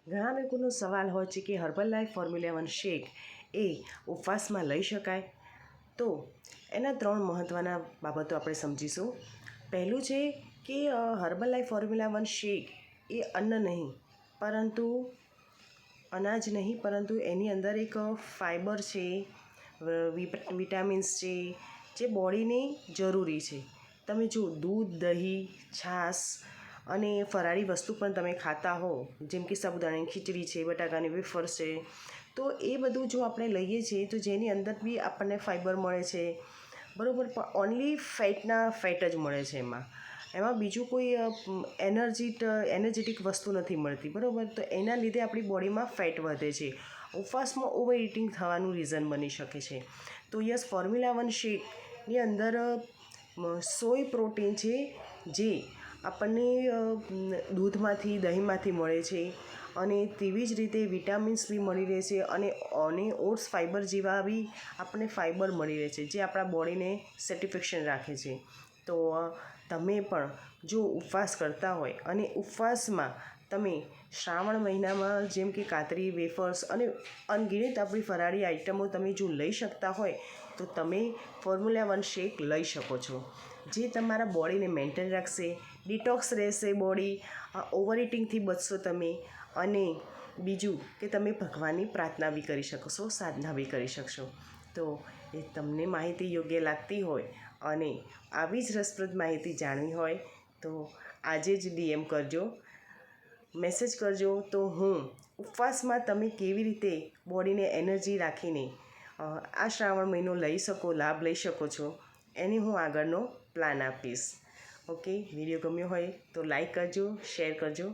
ઘણા લોકોનો સવાલ હોય છે કે હર્બલ લાઈફ ફોર્મ્યુલા 1 શેક એ ઉપવાસમાં લઈ શકાય? તો એના 3 મહત્ત્વના બાબતો આપણે સમજીશું. પહેલું છે કે હર્બલ લાઈફ ફોર્મ્યુલા 1 શેક એ અન્ન નહીં પરંતુ અનાજ નહીં પરંતુ એની અંદર એક ફાઈબર છે, વિટામિન્સ છે જે બોડીને જરૂરી છે. તમે જો દૂધ, દહીં, છાશ અને ફરાળી વસ્તુ પણ તમે ખાતા હો, જેમ કે સાબુદાણાની ખીચડી છે, બટાકાની વેફર્સ છે, તો એ બધું જો આપણે લઈએ છીએ તો જેની અંદર બી આપણને ફાઈબર મળે છે, બરાબર. પણ ઓનલી ફેટ જ મળે છે એમાં બીજું કોઈ એનર્જેટિક વસ્તુ નથી મળતી, બરાબર. તો એના લીધે આપણી બોડીમાં ફેટ વધે છે. ઉપવાસમાં ઓવર ઇટિંગ થવાનું રીઝન બની શકે છે. તો યસ, ફોર્મ્યુલા 1 શેકની અંદર સોય પ્રોટીન છે જે આપણને દૂધમાંથી, દહીંમાંથી મળે છે અને તેવી જ રીતે વિટામિન્સ બી મળી રહે છે અને ઓટ્સ ફાઈબર જેવા બી આપણને ફાઈબર મળી રહે છે જે આપણા બોડીને સેટિસ્ફેક્શન રાખે છે. તો તમે પણ જો ઉપવાસ કરતા હોય અને ઉપવાસમાં તમે શ્રાવણ મહિનામાં જેમ કે કાતરી, વેફર્સ અને અનગિનત આપણી ફરાળી આઈટમો તમે જો લઈ શકતા હોય તો તમે ફોર્મ્યુલા 1 શેક લઈ શકો છો, જે તમારા બોડીને મેન્ટેન રાખશે, ડિટોક્સ રહેશે બોડી, ઓવર ઇટિંગથી બચશો તમે. અને બીજું કે તમે ભગવાનની પ્રાર્થના બી કરી શકશો, સાધના બી કરી શકશો. તો એ તમને માહિતી યોગ્ય લાગતી હોય અને આવી જ રસપ્રદ માહિતી જાણવી હોય તો આજે જ DM કરજો, મેસેજ કરજો. તો હું ઉપવાસમાં તમે કેવી રીતે બોડીને એનર્જી રાખીને આ શ્રાવણ મહિનો લઈ શકો, લાભ લઈ શકો છો, એની હું આગળનો પ્લાન આપીશ. ઓકે, વિડીયો ગમ્યો હોય તો લાઈક કરજો, શેર કરજો,